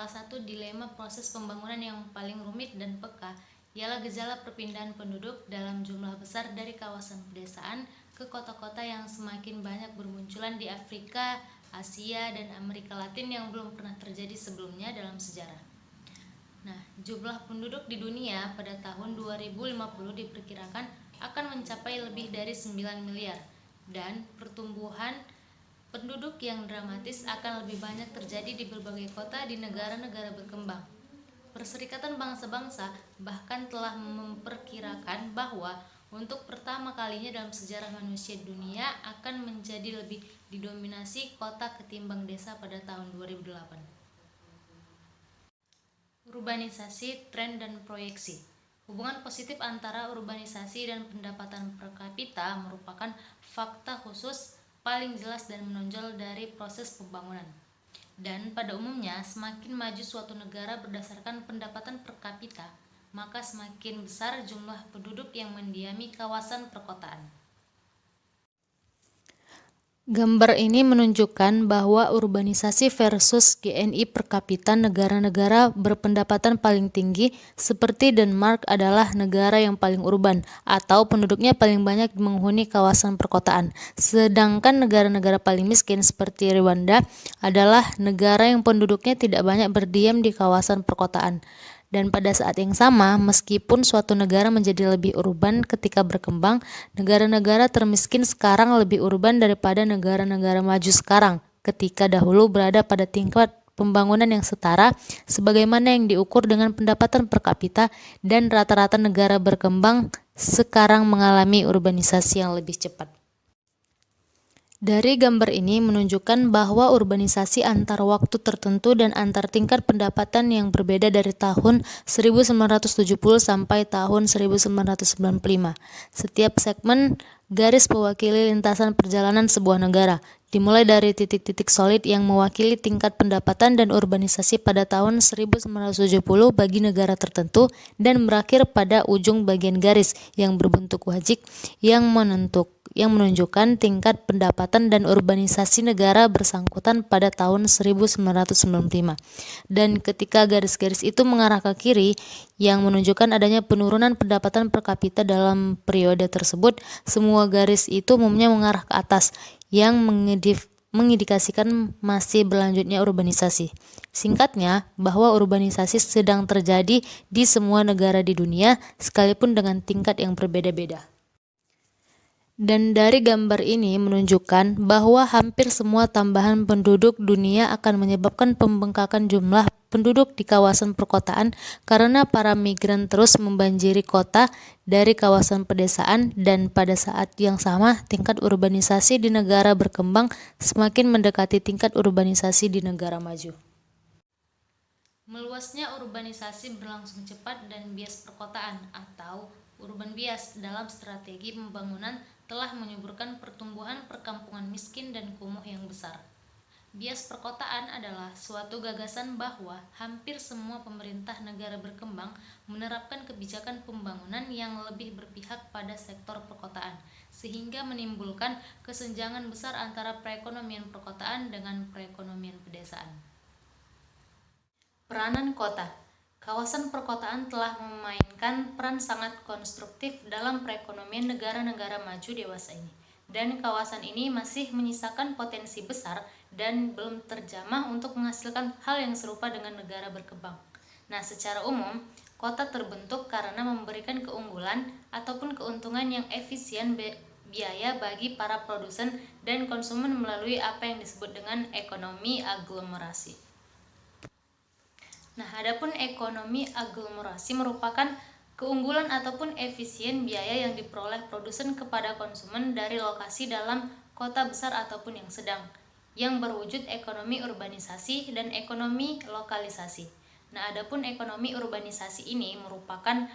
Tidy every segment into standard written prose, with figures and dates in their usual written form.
salah satu dilema proses pembangunan yang paling rumit dan peka ialah gejala perpindahan penduduk dalam jumlah besar dari kawasan pedesaan ke kota-kota yang semakin banyak bermunculan di Afrika, Asia, dan Amerika Latin yang belum pernah terjadi sebelumnya dalam sejarah. Nah, jumlah penduduk di dunia pada tahun 2050 diperkirakan akan mencapai lebih dari 9 miliar dan pertumbuhan penduduk yang dramatis akan lebih banyak terjadi di berbagai kota di negara-negara berkembang. Perserikatan Bangsa-Bangsa bahkan telah memperkirakan bahwa untuk pertama kalinya dalam sejarah manusia, dunia akan menjadi lebih didominasi kota ketimbang desa pada tahun 2008. Urbanisasi, tren dan proyeksi. Hubungan positif antara urbanisasi dan pendapatan per kapita merupakan fakta khusus paling jelas dan menonjol dari proses pembangunan. Dan pada umumnya, semakin maju suatu negara berdasarkan pendapatan per kapita, maka semakin besar jumlah penduduk yang mendiami kawasan perkotaan. Gambar ini menunjukkan bahwa urbanisasi versus GNI per kapita negara-negara berpendapatan paling tinggi seperti Denmark adalah negara yang paling urban atau penduduknya paling banyak menghuni kawasan perkotaan. Sedangkan negara-negara paling miskin seperti Rwanda adalah negara yang penduduknya tidak banyak berdiam di kawasan perkotaan. Dan pada saat yang sama, meskipun suatu negara menjadi lebih urban ketika berkembang, negara-negara termiskin sekarang lebih urban daripada negara-negara maju sekarang, ketika dahulu berada pada tingkat pembangunan yang setara, sebagaimana yang diukur dengan pendapatan per kapita, dan rata-rata negara berkembang sekarang mengalami urbanisasi yang lebih cepat. Dari gambar ini menunjukkan bahwa urbanisasi antar waktu tertentu dan antar tingkat pendapatan yang berbeda dari tahun 1970 sampai tahun 1995. Setiap segmen garis mewakili lintasan perjalanan sebuah negara, dimulai dari titik-titik solid yang mewakili tingkat pendapatan dan urbanisasi pada tahun 1970 bagi negara tertentu dan berakhir pada ujung bagian garis yang berbentuk wajik yang menunjukkan tingkat pendapatan dan urbanisasi negara bersangkutan pada tahun 1995. Dan ketika garis-garis itu mengarah ke kiri, yang menunjukkan adanya penurunan pendapatan per kapita dalam periode tersebut, semua garis itu umumnya mengarah ke atas, yang mengindikasikan masih berlanjutnya urbanisasi. Singkatnya, bahwa urbanisasi sedang terjadi di semua negara di dunia, sekalipun dengan tingkat yang berbeda-beda. Dan dari gambar ini menunjukkan bahwa hampir semua tambahan penduduk dunia akan menyebabkan pembengkakan jumlah penduduk di kawasan perkotaan karena para migran terus membanjiri kota dari kawasan pedesaan, dan pada saat yang sama tingkat urbanisasi di negara berkembang semakin mendekati tingkat urbanisasi di negara maju. Meluasnya urbanisasi berlangsung cepat dan bias perkotaan atau urban bias dalam strategi pembangunan telah menyuburkan pertumbuhan perkampungan miskin dan kumuh yang besar. Bias perkotaan adalah suatu gagasan bahwa hampir semua pemerintah negara berkembang menerapkan kebijakan pembangunan yang lebih berpihak pada sektor perkotaan, sehingga menimbulkan kesenjangan besar antara perekonomian perkotaan dengan perekonomian pedesaan. Peranan kota. Kawasan perkotaan telah memainkan peran sangat konstruktif dalam perekonomian negara-negara maju dewasa ini, dan kawasan ini masih menyisakan potensi besar dan belum terjamah untuk menghasilkan hal yang serupa dengan negara berkembang. Nah, secara umum, kota terbentuk karena memberikan keunggulan ataupun keuntungan yang efisien biaya bagi para produsen dan konsumen melalui apa yang disebut dengan ekonomi aglomerasi. Nah, adapun ekonomi aglomerasi merupakan keunggulan ataupun efisien biaya yang diperoleh produsen kepada konsumen dari lokasi dalam kota besar ataupun yang sedang, yang berwujud ekonomi urbanisasi dan ekonomi lokalisasi. Nah, adapun ekonomi urbanisasi ini merupakan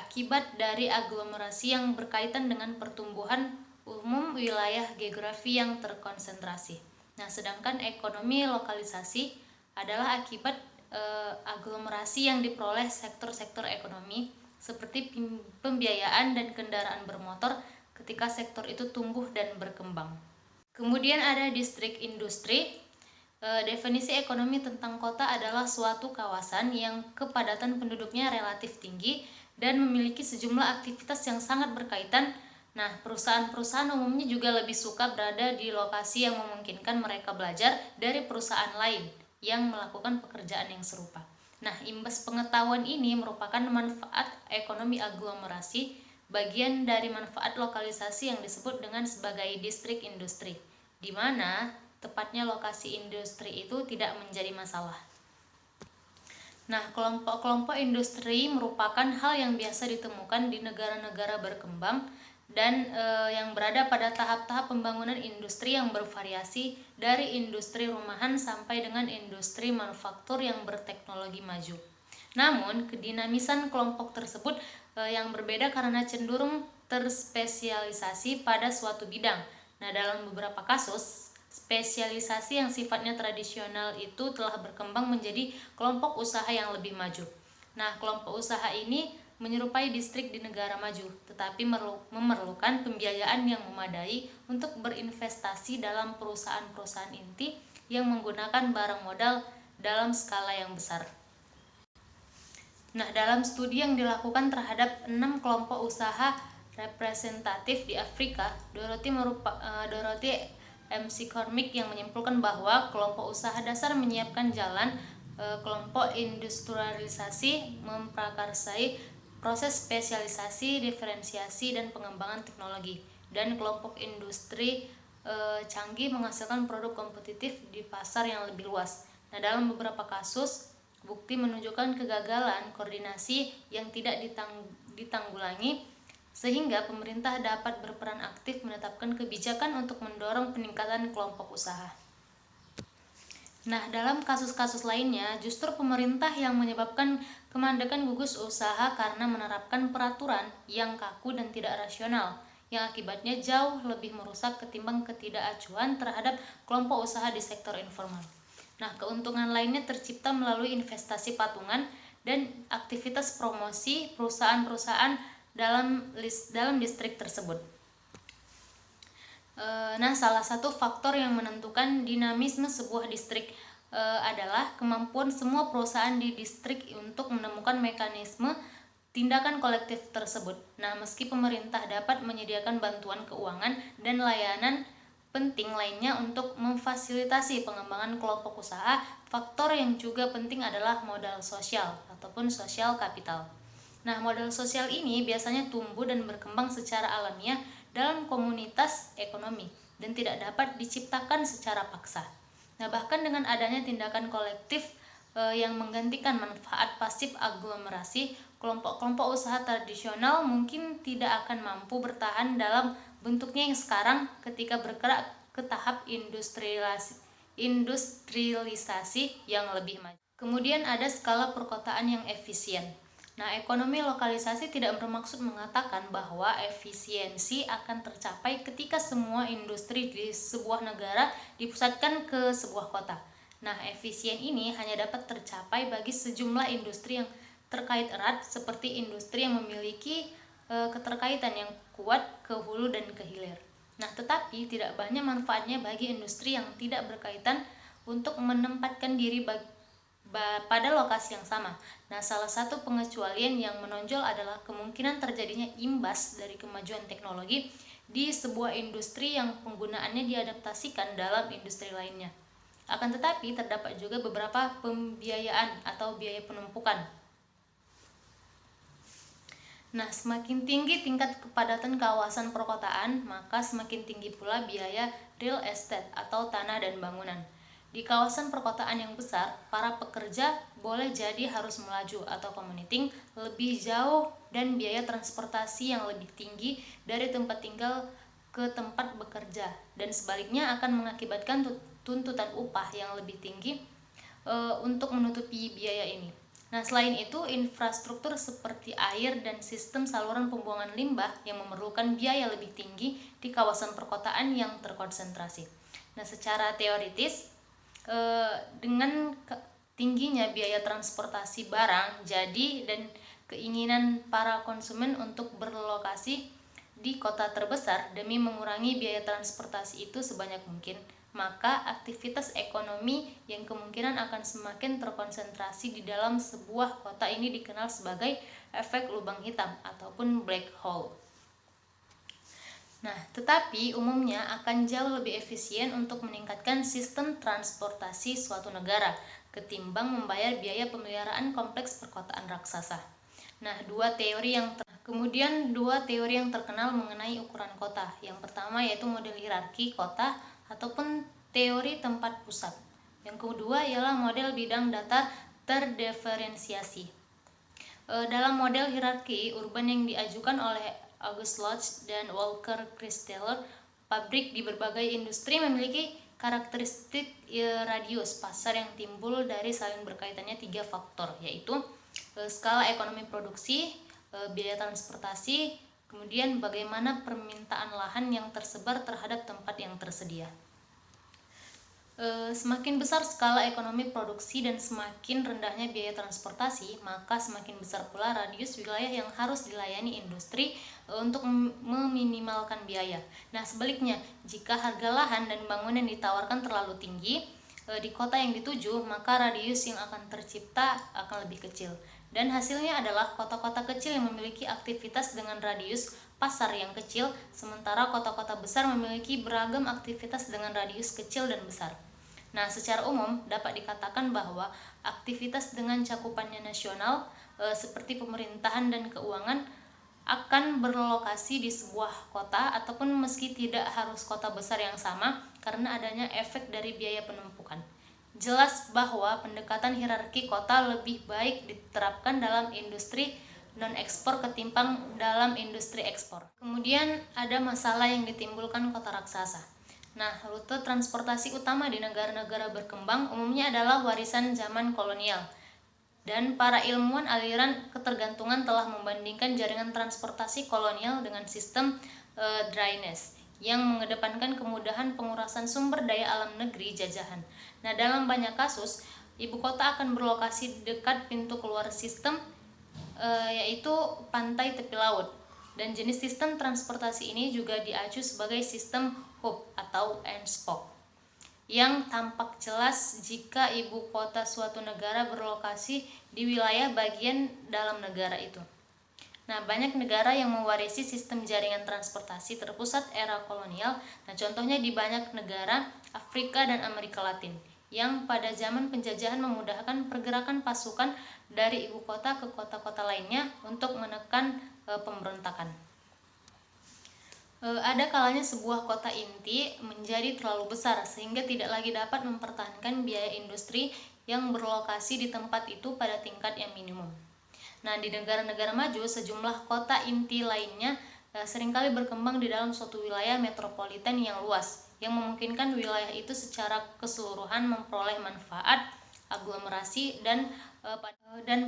akibat dari aglomerasi yang berkaitan dengan pertumbuhan umum wilayah geografi yang terkonsentrasi. Nah, sedangkan ekonomi lokalisasi adalah akibat aglomerasi yang diperoleh sektor-sektor ekonomi seperti pembiayaan dan kendaraan bermotor ketika sektor itu tumbuh dan berkembang. Kemudian ada distrik industri. Definisi ekonomi tentang kota adalah suatu kawasan yang kepadatan penduduknya relatif tinggi dan memiliki sejumlah aktivitas yang sangat berkaitan. Nah, perusahaan-perusahaan umumnya juga lebih suka berada di lokasi yang memungkinkan mereka belajar dari perusahaan lain yang melakukan pekerjaan yang serupa. Nah, imbas pengetahuan ini merupakan manfaat ekonomi aglomerasi, bagian dari manfaat lokalisasi yang disebut dengan sebagai distrik industri, di mana tepatnya lokasi industri itu tidak menjadi masalah. Nah, kelompok-kelompok industri merupakan hal yang biasa ditemukan di negara-negara berkembang dan yang berada pada tahap-tahap pembangunan industri yang bervariasi dari industri rumahan sampai dengan industri manufaktur yang berteknologi maju. Namun, kedinamisan kelompok tersebut yang berbeda karena cenderung terspesialisasi pada suatu bidang. Nah, dalam beberapa kasus, spesialisasi yang sifatnya tradisional itu telah berkembang menjadi kelompok usaha yang lebih maju. Nah, kelompok usaha ini menyerupai distrik di negara maju, tetapi memerlukan pembiayaan yang memadai untuk berinvestasi dalam perusahaan-perusahaan inti yang menggunakan barang modal dalam skala yang besar. Nah, dalam studi yang dilakukan terhadap 6 kelompok usaha representatif di Afrika, Dorothy McCormick yang menyimpulkan bahwa kelompok usaha dasar menyiapkan jalan, kelompok industrialisasi memprakarsai proses spesialisasi, diferensiasi, dan pengembangan teknologi, dan kelompok industri canggih menghasilkan produk kompetitif di pasar yang lebih luas. Nah, dalam beberapa kasus, bukti menunjukkan kegagalan koordinasi yang tidak ditanggulangi, sehingga pemerintah dapat berperan aktif menetapkan kebijakan untuk mendorong peningkatan kelompok usaha. Nah, dalam kasus-kasus lainnya, justru pemerintah yang menyebabkan kemandekan gugus usaha karena menerapkan peraturan yang kaku dan tidak rasional, yang akibatnya jauh lebih merusak ketimbang ketidakacuan terhadap kelompok usaha di sektor informal. Nah, keuntungan lainnya tercipta melalui investasi patungan dan aktivitas promosi perusahaan-perusahaan dalam distrik tersebut. Nah, salah satu faktor yang menentukan dinamisme sebuah distrik adalah kemampuan semua perusahaan di distrik untuk menemukan mekanisme tindakan kolektif tersebut. Nah, meski pemerintah dapat menyediakan bantuan keuangan dan layanan penting lainnya untuk memfasilitasi pengembangan kelompok usaha, faktor yang juga penting adalah modal sosial ataupun sosial kapital. Nah, modal sosial ini biasanya tumbuh dan berkembang secara alamiah dalam komunitas ekonomi dan tidak dapat diciptakan secara paksa. Nah, bahkan dengan adanya tindakan kolektif yang menggantikan manfaat pasif aglomerasi, kelompok-kelompok usaha tradisional mungkin tidak akan mampu bertahan dalam bentuknya yang sekarang ketika bergerak ke tahap industrialisasi yang lebih maju. Kemudian ada skala perkotaan yang efisien. Nah, ekonomi lokalisasi tidak bermaksud mengatakan bahwa efisiensi akan tercapai ketika semua industri di sebuah negara dipusatkan ke sebuah kota. Nah, efisien ini hanya dapat tercapai bagi sejumlah industri yang terkait erat, seperti industri yang memiliki keterkaitan yang kuat ke hulu dan ke hilir. Nah, tetapi tidak banyak manfaatnya bagi industri yang tidak berkaitan untuk menempatkan diri pada lokasi yang sama. Nah, salah satu pengecualian yang menonjol adalah kemungkinan terjadinya imbas dari kemajuan teknologi di sebuah industri yang penggunaannya diadaptasikan dalam industri lainnya. Akan tetapi, terdapat juga beberapa pembiayaan atau biaya penumpukan. Nah, semakin tinggi tingkat kepadatan kawasan perkotaan, maka semakin tinggi pula biaya real estate atau tanah dan bangunan. Di kawasan perkotaan yang besar, para pekerja boleh jadi harus melaju atau commuting lebih jauh dan biaya transportasi yang lebih tinggi dari tempat tinggal ke tempat bekerja, dan sebaliknya akan mengakibatkan tuntutan upah yang lebih tinggi untuk menutupi biaya ini. Nah, selain itu, infrastruktur seperti air dan sistem saluran pembuangan limbah yang memerlukan biaya lebih tinggi di kawasan perkotaan yang terkonsentrasi. Nah, secara teoritis, dengan tingginya biaya transportasi barang, jadi dan keinginan para konsumen untuk berlokasi di kota terbesar demi mengurangi biaya transportasi itu sebanyak mungkin, maka aktivitas ekonomi yang kemungkinan akan semakin terkonsentrasi di dalam sebuah kota ini dikenal sebagai efek lubang hitam ataupun black hole. Nah, tetapi umumnya akan jauh lebih efisien untuk meningkatkan sistem transportasi suatu negara ketimbang membayar biaya pemeliharaan kompleks perkotaan raksasa. Nah, kemudian dua teori yang terkenal mengenai ukuran kota. Yang pertama yaitu model hierarki kota ataupun teori tempat pusat. Yang kedua ialah model bidang datar terdiferensiasi. Dalam model hierarki urban yang diajukan oleh August Lodge dan Walker Christaller, pabrik di berbagai industri memiliki karakteristik radius pasar yang timbul dari saling berkaitannya 3 faktor, yaitu skala ekonomi produksi, biaya transportasi, kemudian bagaimana permintaan lahan yang tersebar terhadap tempat yang tersedia. Semakin besar skala ekonomi produksi dan semakin rendahnya biaya transportasi, maka semakin besar pula radius wilayah yang harus dilayani industri untuk meminimalkan biaya. Nah, sebaliknya, jika harga lahan dan bangunan ditawarkan terlalu tinggi di kota yang dituju, maka radius yang akan tercipta akan lebih kecil. Dan hasilnya adalah kota-kota kecil yang memiliki aktivitas dengan radius pasar yang kecil, sementara kota-kota besar memiliki beragam aktivitas dengan radius kecil dan besar. Nah, secara umum dapat dikatakan bahwa aktivitas dengan cakupannya nasional seperti pemerintahan dan keuangan akan berlokasi di sebuah kota ataupun meski tidak harus kota besar yang sama karena adanya efek dari biaya penumpukan. Jelas bahwa pendekatan hierarki kota lebih baik diterapkan dalam industri non-ekspor ketimbang dalam industri ekspor. Kemudian ada masalah yang ditimbulkan kota raksasa. Nah, rute transportasi utama di negara-negara berkembang umumnya adalah warisan zaman kolonial. Dan para ilmuwan aliran ketergantungan telah membandingkan jaringan transportasi kolonial dengan sistem dryness yang mengedepankan kemudahan pengurasan sumber daya alam negeri jajahan. Nah, dalam banyak kasus, ibu kota akan berlokasi di dekat pintu keluar sistem yaitu pantai tepi laut. Dan jenis sistem transportasi ini juga diacu sebagai sistem hub atau end spoke, yang tampak jelas jika ibu kota suatu negara berlokasi di wilayah bagian dalam negara itu. Nah, banyak negara yang mewarisi sistem jaringan transportasi terpusat era kolonial. Nah, contohnya di banyak negara Afrika dan Amerika Latin, yang pada zaman penjajahan memudahkan pergerakan pasukan dari ibu kota ke kota-kota lainnya untuk menekan pemberontakan. Ada kalanya sebuah kota inti menjadi terlalu besar sehingga tidak lagi dapat mempertahankan biaya industri yang berlokasi di tempat itu pada tingkat yang minimum. Nah, di negara-negara maju, sejumlah kota inti lainnya seringkali berkembang di dalam suatu wilayah metropolitan yang luas, yang memungkinkan wilayah itu secara keseluruhan memperoleh manfaat aglomerasi dan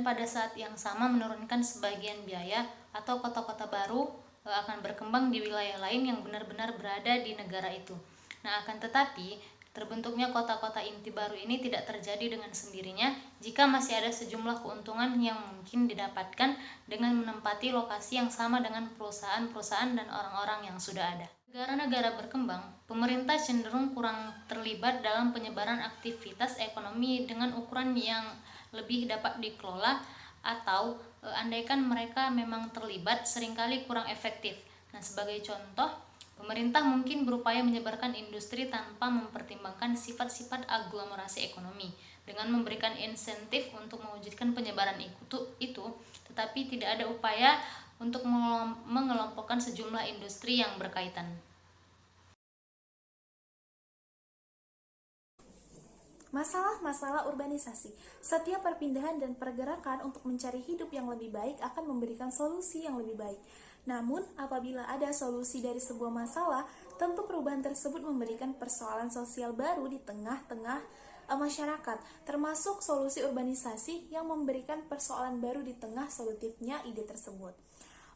pada saat yang sama menurunkan sebagian biaya, atau kota-kota baru akan berkembang di wilayah lain yang benar-benar berada di negara itu. Nah, akan tetapi terbentuknya kota-kota inti baru ini tidak terjadi dengan sendirinya jika masih ada sejumlah keuntungan yang mungkin didapatkan dengan menempati lokasi yang sama dengan perusahaan-perusahaan dan orang-orang yang sudah ada. Negara-negara berkembang, pemerintah cenderung kurang terlibat dalam penyebaran aktivitas ekonomi dengan ukuran yang lebih dapat dikelola, atau andaikan mereka memang terlibat, seringkali kurang efektif. Nah, sebagai contoh, pemerintah mungkin berupaya menyebarkan industri tanpa mempertimbangkan sifat-sifat aglomerasi ekonomi dengan memberikan insentif untuk mewujudkan penyebaran itu, tetapi tidak ada upaya untuk mengelompokkan sejumlah industri yang berkaitan. Masalah-masalah urbanisasi. Setiap perpindahan dan pergerakan untuk mencari hidup yang lebih baik akan memberikan solusi yang lebih baik. Namun, apabila ada solusi dari sebuah masalah, tentu perubahan tersebut memberikan persoalan sosial baru di tengah-tengah masyarakat, termasuk solusi urbanisasi yang memberikan persoalan baru di tengah solutifnya ide tersebut.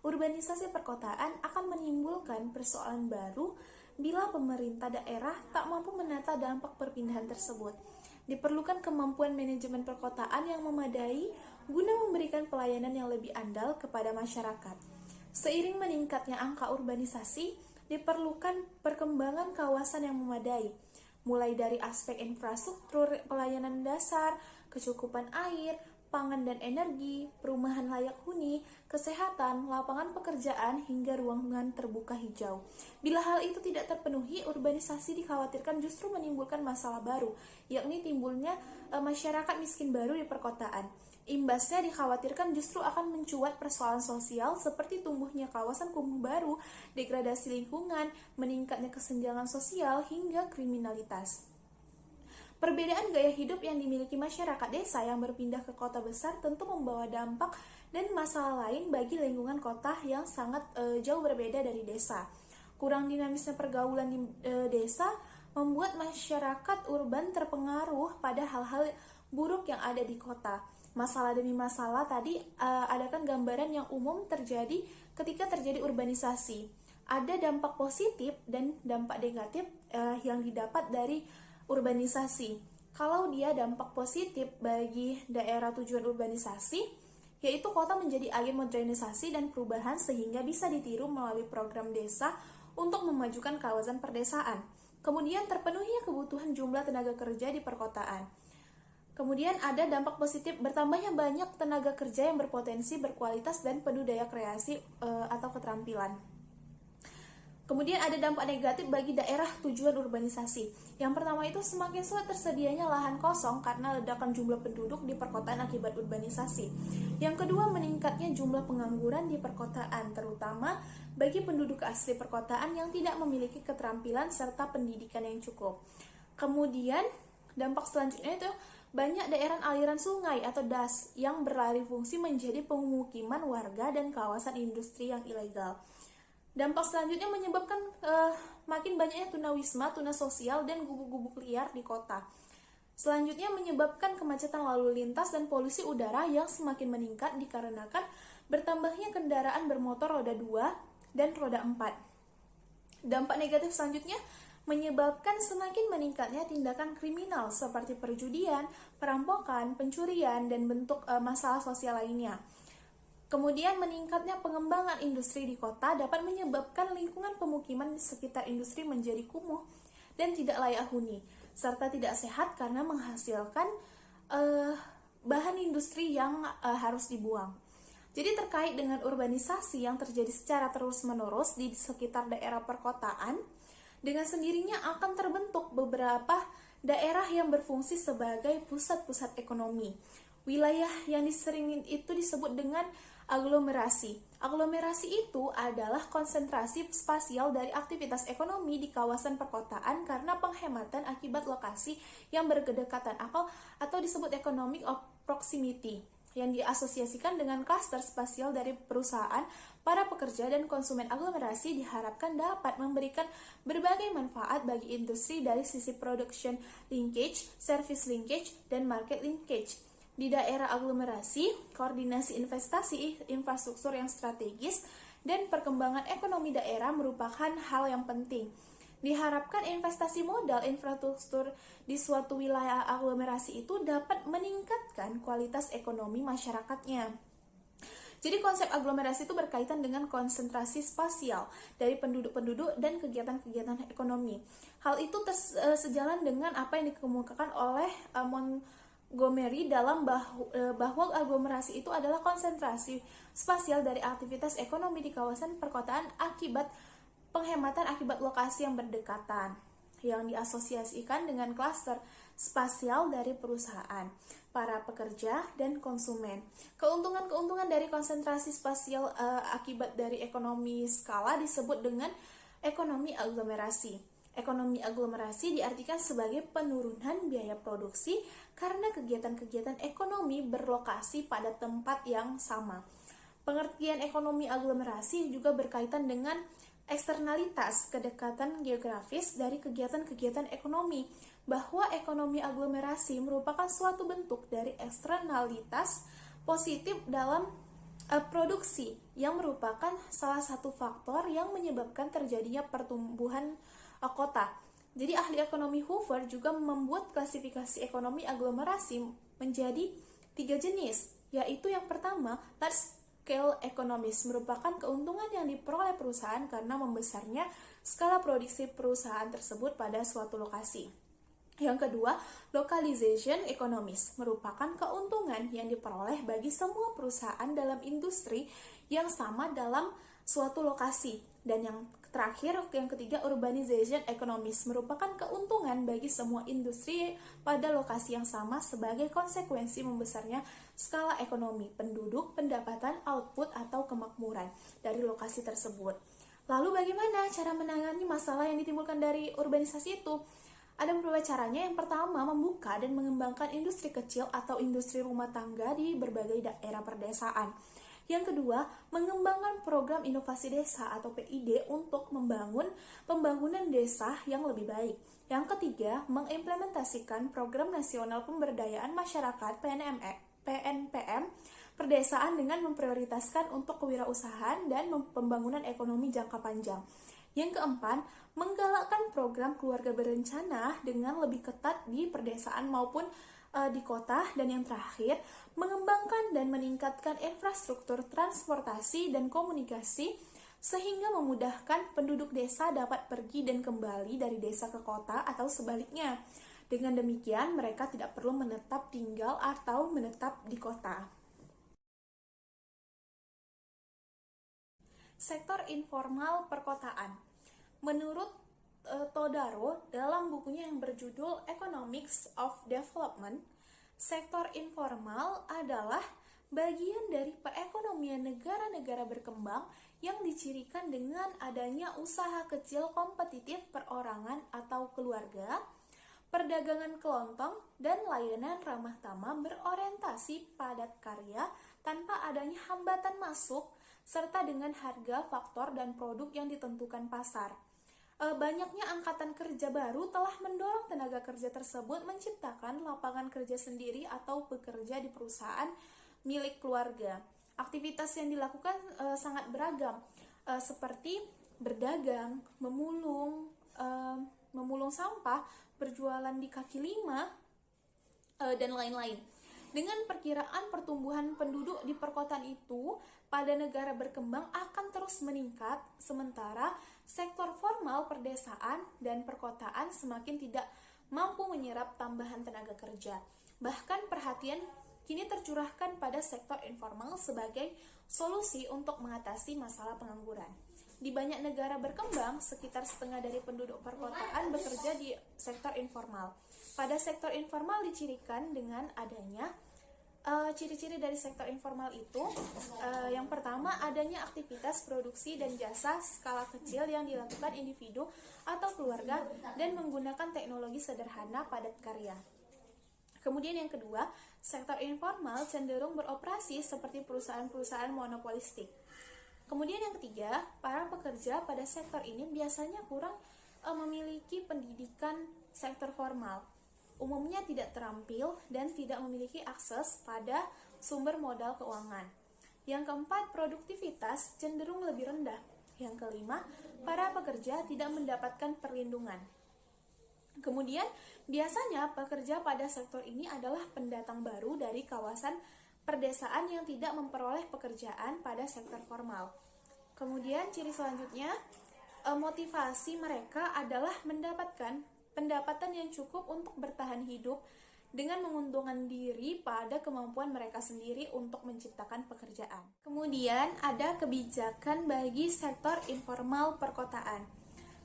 Urbanisasi perkotaan akan menimbulkan persoalan baru bila pemerintah daerah tak mampu menata dampak perpindahan tersebut. Diperlukan kemampuan manajemen perkotaan yang memadai guna memberikan pelayanan yang lebih andal kepada masyarakat. Seiring meningkatnya angka urbanisasi, diperlukan perkembangan kawasan yang memadai. mulai dari aspek infrastruktur, pelayanan dasar, kecukupan air, pangan dan energi, perumahan layak huni, kesehatan, lapangan pekerjaan, hingga ruangan terbuka hijau. Bila hal itu tidak terpenuhi, urbanisasi dikhawatirkan justru menimbulkan masalah baru, yakni timbulnya masyarakat miskin baru di perkotaan. Imbasnya dikhawatirkan justru akan mencuat persoalan sosial seperti tumbuhnya kawasan kumuh baru, degradasi lingkungan, meningkatnya kesenjangan sosial, hingga kriminalitas. Perbedaan gaya hidup yang dimiliki masyarakat desa yang berpindah ke kota besar tentu membawa dampak dan masalah lain bagi lingkungan kota yang sangat jauh berbeda dari desa. Kurang dinamisnya pergaulan di desa membuat masyarakat urban terpengaruh pada hal-hal buruk yang ada di kota. Masalah demi masalah tadi adakan gambaran yang umum terjadi ketika terjadi urbanisasi. Ada dampak positif dan dampak negatif yang didapat dari urbanisasi. Kalau dia dampak positif bagi daerah tujuan urbanisasi, yaitu kota menjadi agen modernisasi dan perubahan sehingga bisa ditiru melalui program desa untuk memajukan kawasan perdesaan. Kemudian terpenuhinya kebutuhan jumlah tenaga kerja di perkotaan. Kemudian ada dampak positif bertambahnya banyak tenaga kerja yang berpotensi, berkualitas, dan penuh daya kreasi atau keterampilan. Kemudian ada dampak negatif bagi daerah tujuan urbanisasi. Yang pertama itu semakin sulit tersedianya lahan kosong karena ledakan jumlah penduduk di perkotaan akibat urbanisasi. Yang kedua, meningkatnya jumlah pengangguran di perkotaan, terutama bagi penduduk asli perkotaan yang tidak memiliki keterampilan serta pendidikan yang cukup. Kemudian dampak selanjutnya itu banyak daerah aliran sungai atau das yang beralih fungsi menjadi pemukiman warga dan kawasan industri yang ilegal. Dampak selanjutnya menyebabkan makin banyaknya tunawisma, tuna sosial, dan gubuk-gubuk liar di kota. Selanjutnya menyebabkan kemacetan lalu lintas dan polusi udara yang semakin meningkat dikarenakan bertambahnya kendaraan bermotor roda 2 dan roda 4. Dampak negatif selanjutnya menyebabkan semakin meningkatnya tindakan kriminal seperti perjudian, perampokan, pencurian, dan bentuk masalah sosial lainnya. Kemudian meningkatnya pengembangan industri di kota dapat menyebabkan lingkungan pemukiman di sekitar industri menjadi kumuh dan tidak layak huni, serta tidak sehat karena menghasilkan bahan industri yang harus dibuang. Jadi terkait dengan urbanisasi yang terjadi secara terus-menerus di sekitar daerah perkotaan, dengan sendirinya akan terbentuk beberapa daerah yang berfungsi sebagai pusat-pusat ekonomi. Wilayah yang disering itu disebut dengan aglomerasi. Aglomerasi itu adalah konsentrasi spasial dari aktivitas ekonomi di kawasan perkotaan karena penghematan akibat lokasi yang berdekatan atau disebut economic of proximity, yang diasosiasikan dengan klaster spasial dari perusahaan, para pekerja, dan konsumen. Aglomerasi diharapkan dapat memberikan berbagai manfaat bagi industri dari sisi production linkage, service linkage, dan market linkage. Di daerah aglomerasi, koordinasi investasi infrastruktur yang strategis dan perkembangan ekonomi daerah merupakan hal yang penting. Diharapkan investasi modal infrastruktur di suatu wilayah aglomerasi itu dapat meningkatkan kualitas ekonomi masyarakatnya. Jadi konsep aglomerasi itu berkaitan dengan konsentrasi spasial dari penduduk-penduduk dan kegiatan-kegiatan ekonomi. Hal itu sejalan dengan apa yang dikemukakan oleh Montgomery dalam bahwa aglomerasi itu adalah konsentrasi spasial dari aktivitas ekonomi di kawasan perkotaan akibat penghematan akibat lokasi yang berdekatan, yang diasosiasikan dengan klaster spasial dari perusahaan, para pekerja, dan konsumen. Keuntungan-keuntungan dari konsentrasi spasial akibat dari ekonomi skala disebut dengan ekonomi aglomerasi. Ekonomi aglomerasi diartikan sebagai penurunan biaya produksi karena kegiatan-kegiatan ekonomi berlokasi pada tempat yang sama. Pengertian ekonomi aglomerasi juga berkaitan dengan eksternalitas kedekatan geografis dari kegiatan-kegiatan ekonomi, bahwa ekonomi aglomerasi merupakan suatu bentuk dari eksternalitas positif dalam produksi yang merupakan salah satu faktor yang menyebabkan terjadinya pertumbuhan kota. Jadi ahli ekonomi Hoover juga membuat klasifikasi ekonomi aglomerasi menjadi 3 jenis, yaitu yang pertama, large scale economies, merupakan keuntungan yang diperoleh perusahaan karena membesarnya skala produksi perusahaan tersebut pada suatu lokasi. Yang kedua, localization economies merupakan keuntungan yang diperoleh bagi semua perusahaan dalam industri yang sama dalam suatu lokasi. Dan yang terakhir, yang ketiga, urbanization economies merupakan keuntungan bagi semua industri pada lokasi yang sama sebagai konsekuensi membesarnya skala ekonomi, penduduk, pendapatan, output, atau kemakmuran dari lokasi tersebut. Lalu bagaimana cara menangani masalah yang ditimbulkan dari urbanisasi itu? Ada beberapa caranya. Yang pertama, membuka dan mengembangkan industri kecil atau industri rumah tangga di berbagai daerah perdesaan. Yang kedua, mengembangkan program inovasi desa atau PID untuk membangun pembangunan desa yang lebih baik. Yang ketiga, mengimplementasikan program nasional pemberdayaan masyarakat PNPM perdesaan dengan memprioritaskan untuk kewirausahaan dan pembangunan ekonomi jangka panjang. Yang keempat, menggalakkan program keluarga berencana dengan lebih ketat di perdesaan maupun di kota. Dan yang terakhir, mengembangkan dan meningkatkan infrastruktur transportasi dan komunikasi sehingga memudahkan penduduk desa dapat pergi dan kembali dari desa ke kota atau sebaliknya. Dengan demikian, mereka tidak perlu menetap tinggal atau menetap di kota. Sektor informal perkotaan. Menurut Todaro, dalam bukunya yang berjudul Economics of Development, sektor informal adalah bagian dari perekonomian negara-negara berkembang yang dicirikan dengan adanya usaha kecil kompetitif perorangan atau keluarga, perdagangan kelontong, dan layanan ramah tamah berorientasi padat karya tanpa adanya hambatan masuk, serta dengan harga, faktor, dan produk yang ditentukan pasar. Banyaknya angkatan kerja baru telah mendorong tenaga kerja tersebut menciptakan lapangan kerja sendiri atau bekerja di perusahaan milik keluarga. Aktivitas yang dilakukan sangat beragam, seperti berdagang, memulung sampah, berjualan di kaki lima, dan lain-lain. Dengan perkiraan pertumbuhan penduduk di perkotaan itu pada negara berkembang akan terus meningkat, sementara sektor formal perdesaan dan perkotaan semakin tidak mampu menyerap tambahan tenaga kerja. Bahkan perhatian kini tercurahkan pada sektor informal sebagai solusi untuk mengatasi masalah pengangguran. Di banyak negara berkembang, sekitar setengah dari penduduk perkotaan bekerja di sektor informal. Pada sektor informal dicirikan dengan adanya ciri-ciri dari sektor informal itu, yang pertama, adanya aktivitas produksi dan jasa skala kecil yang dilakukan individu atau keluarga dan menggunakan teknologi sederhana padat karya. Kemudian yang kedua, sektor informal cenderung beroperasi seperti perusahaan-perusahaan monopolistik. Kemudian yang ketiga, para pekerja pada sektor ini biasanya kurang memiliki pendidikan sektor formal. Umumnya tidak terampil dan tidak memiliki akses pada sumber modal keuangan. Yang keempat, produktivitas cenderung lebih rendah. Yang kelima, para pekerja tidak mendapatkan perlindungan. Kemudian, biasanya pekerja pada sektor ini adalah pendatang baru dari kawasan perdesaan yang tidak memperoleh pekerjaan pada sektor formal. Kemudian, ciri selanjutnya, motivasi mereka adalah mendapatkan pendapatan yang cukup untuk bertahan hidup dengan menguntungkan diri pada kemampuan mereka sendiri untuk menciptakan pekerjaan. Kemudian ada kebijakan bagi sektor informal perkotaan.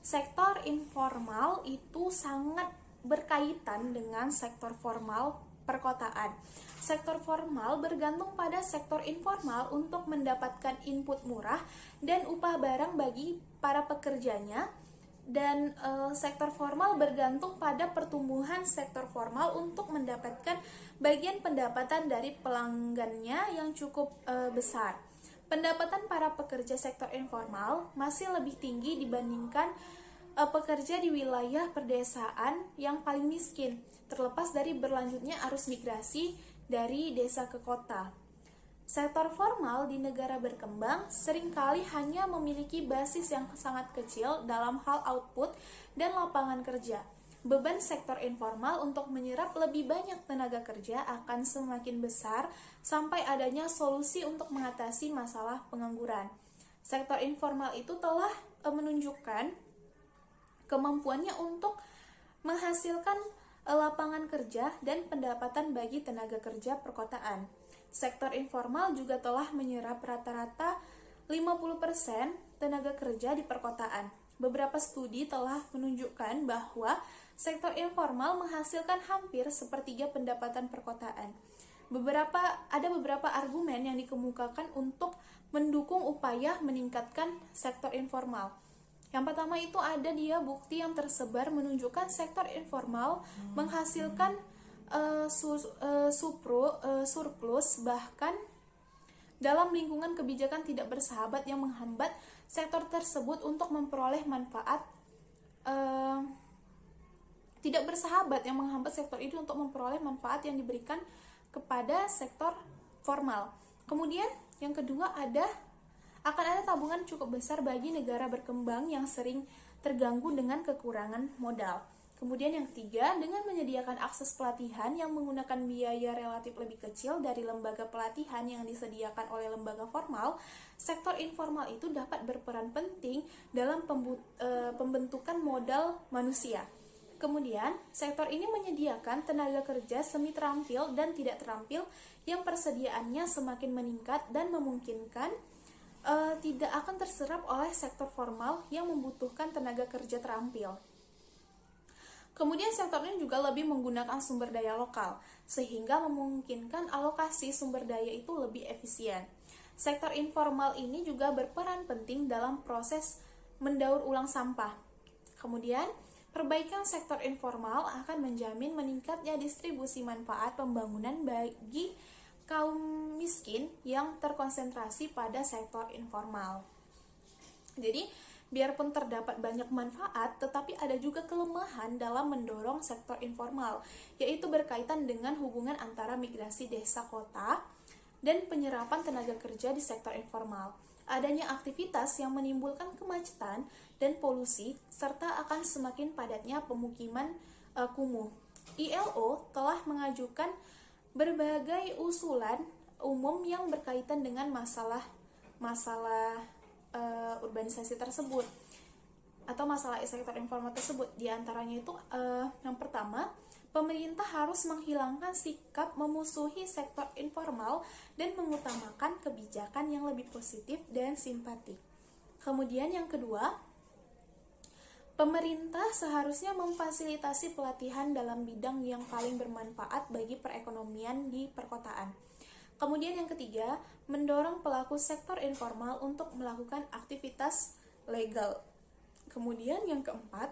Sektor informal itu sangat berkaitan dengan sektor formal perkotaan. Sektor formal bergantung pada sektor informal untuk mendapatkan input murah dan upah barang bagi para pekerjanya. Dan sektor formal bergantung pada pertumbuhan sektor formal untuk mendapatkan bagian pendapatan dari pelanggannya yang cukup besar. Pendapatan para pekerja sektor informal masih lebih tinggi dibandingkan pekerja di wilayah perdesaan yang paling miskin, terlepas dari berlanjutnya arus migrasi dari desa ke kota. Sektor formal di negara berkembang seringkali hanya memiliki basis yang sangat kecil dalam hal output dan lapangan kerja. Beban sektor informal untuk menyerap lebih banyak tenaga kerja akan semakin besar sampai adanya solusi untuk mengatasi masalah pengangguran. Sektor informal itu telah menunjukkan kemampuannya untuk menghasilkan lapangan kerja, dan pendapatan bagi tenaga kerja perkotaan. Sektor informal juga telah menyerap rata-rata 50% tenaga kerja di perkotaan. Beberapa studi telah menunjukkan bahwa sektor informal menghasilkan hampir sepertiga pendapatan perkotaan. Ada beberapa argumen yang dikemukakan untuk mendukung upaya meningkatkan sektor informal. Yang pertama itu ada bukti yang tersebar menunjukkan sektor informal menghasilkan surplus, bahkan dalam lingkungan kebijakan tidak bersahabat yang menghambat sektor tersebut untuk memperoleh manfaat yang diberikan kepada sektor formal. Kemudian yang kedua akan ada tabungan cukup besar bagi negara berkembang yang sering terganggu dengan kekurangan modal. Kemudian yang ketiga, dengan menyediakan akses pelatihan yang menggunakan biaya relatif lebih kecil dari lembaga pelatihan yang disediakan oleh lembaga formal, sektor informal itu dapat berperan penting dalam pembentukan modal manusia. Kemudian, sektor ini menyediakan tenaga kerja semi terampil dan tidak terampil yang persediaannya semakin meningkat dan memungkinkan tidak akan terserap oleh sektor formal yang membutuhkan tenaga kerja terampil. Kemudian sektor ini juga lebih menggunakan sumber daya lokal, sehingga memungkinkan alokasi sumber daya itu lebih efisien. Sektor informal ini juga berperan penting dalam proses mendaur ulang sampah. Kemudian, perbaikan sektor informal akan menjamin meningkatnya distribusi manfaat pembangunan bagi kaum miskin yang terkonsentrasi pada sektor informal. Jadi, biarpun terdapat banyak manfaat, tetapi ada juga kelemahan dalam mendorong sektor informal, yaitu berkaitan dengan hubungan antara migrasi desa kota dan penyerapan tenaga kerja di sektor informal. Adanya aktivitas yang menimbulkan kemacetan dan polusi, serta akan semakin padatnya pemukiman kumuh. ILO telah mengajukan berbagai usulan umum yang berkaitan dengan masalah urbanisasi tersebut atau masalah sektor informal tersebut. Di antaranya itu yang pertama, pemerintah harus menghilangkan sikap memusuhi sektor informal dan mengutamakan kebijakan yang lebih positif dan simpatik. Kemudian yang kedua, pemerintah seharusnya memfasilitasi pelatihan dalam bidang yang paling bermanfaat bagi perekonomian di perkotaan. Kemudian yang ketiga, mendorong pelaku sektor informal untuk melakukan aktivitas legal. Kemudian yang keempat,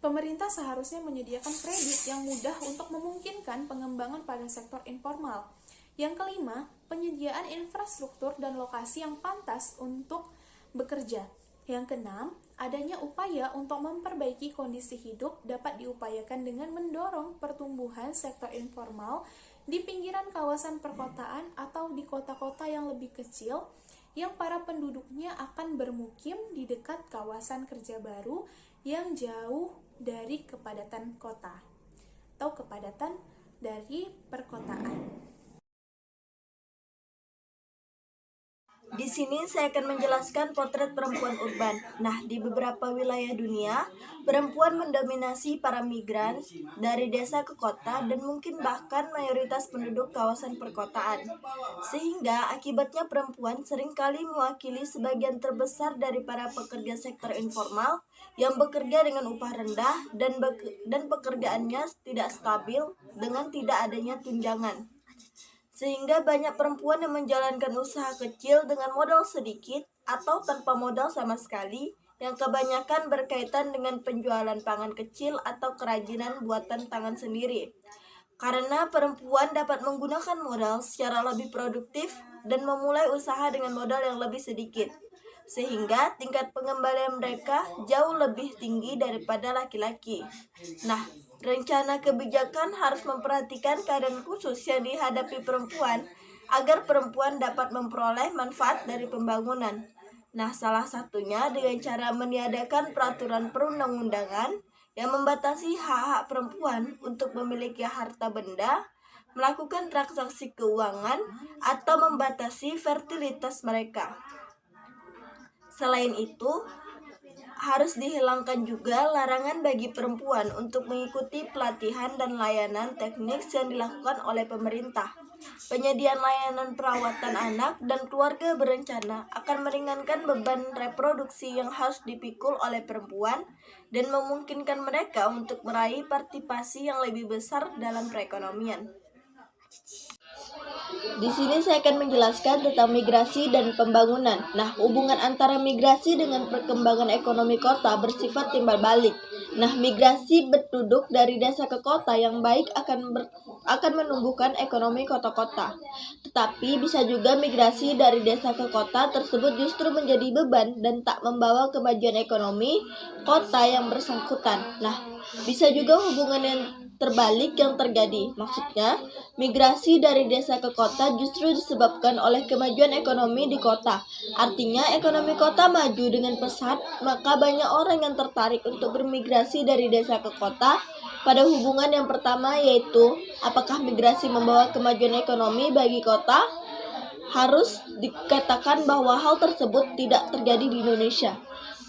pemerintah seharusnya menyediakan kredit yang mudah untuk memungkinkan pengembangan pada sektor informal. Yang kelima, penyediaan infrastruktur dan lokasi yang pantas untuk bekerja. Yang keenam, adanya upaya untuk memperbaiki kondisi hidup dapat diupayakan dengan mendorong pertumbuhan sektor informal di pinggiran kawasan perkotaan atau di kota-kota yang lebih kecil yang para penduduknya akan bermukim di dekat kawasan kerja baru yang jauh dari kepadatan kota atau kepadatan dari perkotaan. Di sini saya akan menjelaskan potret perempuan urban. Nah, di beberapa wilayah dunia, perempuan mendominasi para migran dari desa ke kota dan mungkin bahkan mayoritas penduduk kawasan perkotaan. Sehingga akibatnya perempuan seringkali mewakili sebagian terbesar dari para pekerja sektor informal yang bekerja dengan upah rendah dan pekerjaannya tidak stabil dengan tidak adanya tunjangan. Sehingga banyak perempuan yang menjalankan usaha kecil dengan modal sedikit atau tanpa modal sama sekali, yang kebanyakan berkaitan dengan penjualan pangan kecil atau kerajinan buatan tangan sendiri. Karena perempuan dapat menggunakan modal secara lebih produktif dan memulai usaha dengan modal yang lebih sedikit, sehingga tingkat pengembalian mereka jauh lebih tinggi daripada laki-laki. Nah, rencana kebijakan harus memperhatikan keadaan khusus yang dihadapi perempuan agar perempuan dapat memperoleh manfaat dari pembangunan. Nah, salah satunya dengan cara meniadakan peraturan perundang-undangan yang membatasi hak-hak perempuan untuk memiliki harta benda, melakukan transaksi keuangan, atau membatasi fertilitas mereka. Selain itu, harus dihilangkan juga larangan bagi perempuan untuk mengikuti pelatihan dan layanan teknik yang dilakukan oleh pemerintah. Penyediaan layanan perawatan anak dan keluarga berencana akan meringankan beban reproduksi yang harus dipikul oleh perempuan dan memungkinkan mereka untuk meraih partisipasi yang lebih besar dalam perekonomian. Di sini saya akan menjelaskan tentang migrasi dan pembangunan. Nah, hubungan antara migrasi dengan perkembangan ekonomi kota bersifat timbal balik. Nah, migrasi penduduk dari desa ke kota yang baik akan menumbuhkan ekonomi kota-kota. Tetapi bisa juga migrasi dari desa ke kota tersebut justru menjadi beban dan tak membawa kemajuan ekonomi kota yang bersangkutan. Nah, bisa juga hubungan yang terbalik yang terjadi. Maksudnya, migrasi dari desa ke kota justru disebabkan oleh kemajuan ekonomi di kota. Artinya, ekonomi kota maju dengan pesat, maka banyak orang yang tertarik untuk bermigrasi dari desa ke kota. Pada hubungan yang pertama yaitu, apakah migrasi membawa kemajuan ekonomi bagi kota? Harus dikatakan bahwa hal tersebut tidak terjadi di Indonesia.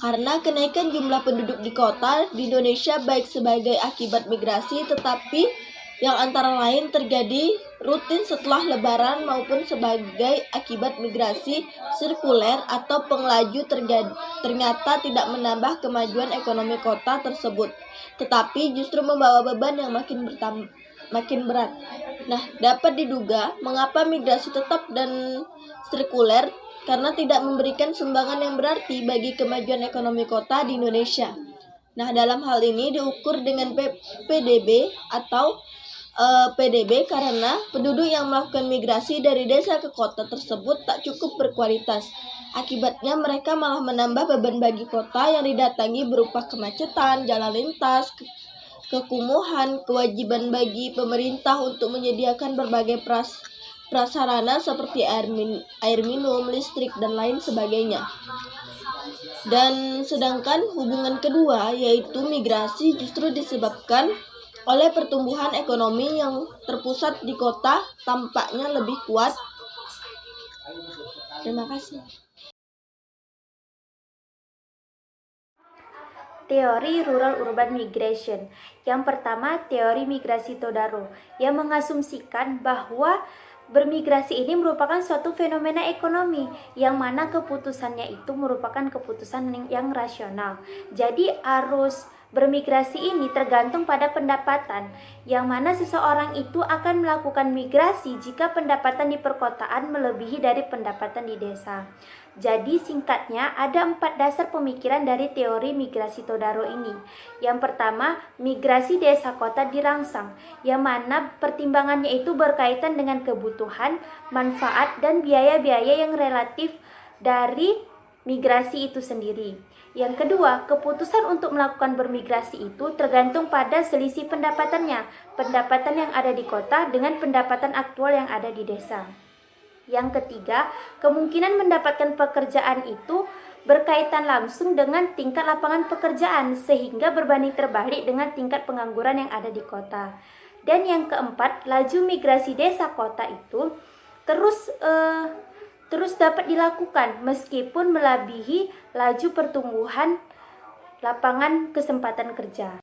Karena kenaikan jumlah penduduk di kota di Indonesia baik sebagai akibat migrasi tetapi yang antara lain terjadi rutin setelah lebaran maupun sebagai akibat migrasi sirkuler atau pengelaju ternyata tidak menambah kemajuan ekonomi kota tersebut, tetapi justru membawa beban yang makin berat. Nah, dapat diduga mengapa migrasi tetap dan sirkuler karena tidak memberikan sumbangan yang berarti bagi kemajuan ekonomi kota di Indonesia. Nah, dalam hal ini diukur dengan PDB atau PDB karena penduduk yang melakukan migrasi dari desa ke kota tersebut tak cukup berkualitas. Akibatnya mereka malah menambah beban bagi kota yang didatangi berupa kemacetan, jalan lintas, kekumuhan, kewajiban bagi pemerintah untuk menyediakan berbagai prasarana seperti air minum, listrik, dan lain sebagainya. Dan sedangkan hubungan kedua yaitu migrasi justru disebabkan oleh pertumbuhan ekonomi yang terpusat di kota tampaknya lebih kuat. Terima kasih. Teori Rural Urban Migration. Yang pertama, teori migrasi Todaro yang mengasumsikan bahwa bermigrasi ini merupakan suatu fenomena ekonomi yang mana keputusannya itu merupakan keputusan yang rasional. Jadi arus bermigrasi ini tergantung pada pendapatan, yang mana seseorang itu akan melakukan migrasi jika pendapatan di perkotaan melebihi dari pendapatan di desa. Jadi singkatnya ada 4 dasar pemikiran dari teori migrasi Todaro ini. Yang pertama, migrasi desa kota dirangsang, yang mana pertimbangannya itu berkaitan dengan kebutuhan, manfaat, dan biaya-biaya yang relatif dari migrasi itu sendiri. Yang kedua, keputusan untuk melakukan bermigrasi itu tergantung pada selisih pendapatannya, pendapatan yang ada di kota dengan pendapatan aktual yang ada di desa. Yang ketiga, kemungkinan mendapatkan pekerjaan itu berkaitan langsung dengan tingkat lapangan pekerjaan sehingga berbanding terbalik dengan tingkat pengangguran yang ada di kota. Dan yang keempat, laju migrasi desa kota itu terus dapat dilakukan meskipun melebihi laju pertumbuhan lapangan kesempatan kerja.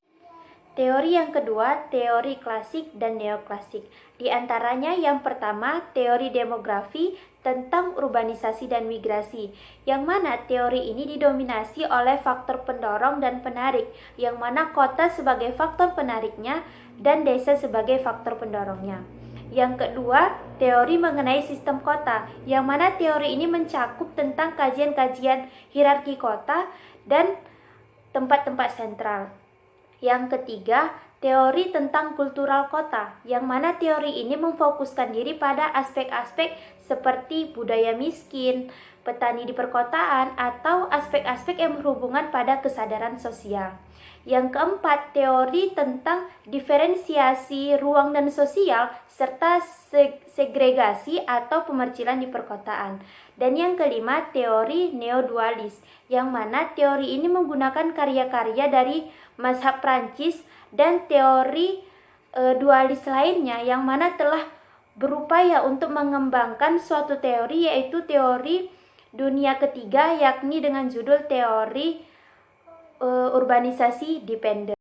Teori yang kedua, teori klasik dan neoklasik. Di antaranya yang pertama, teori demografi tentang urbanisasi dan migrasi, yang mana teori ini didominasi oleh faktor pendorong dan penarik, yang mana kota sebagai faktor penariknya dan desa sebagai faktor pendorongnya. Yang kedua, teori mengenai sistem kota, yang mana teori ini mencakup tentang kajian-kajian hierarki kota dan tempat-tempat sentral. Yang ketiga, teori tentang kultural kota, yang mana teori ini memfokuskan diri pada aspek-aspek seperti budaya miskin, petani di perkotaan, atau aspek-aspek yang berhubungan pada kesadaran sosial. Yang keempat, teori tentang diferensiasi ruang dan sosial, serta segregasi atau pemercilan di perkotaan. Dan yang kelima, teori neodualis, yang mana teori ini menggunakan karya-karya dari mazhab Prancis dan teori dualis lainnya, yang mana telah berupaya untuk mengembangkan suatu teori, yaitu teori dunia ketiga, yakni dengan judul teori urbanisasi dependen.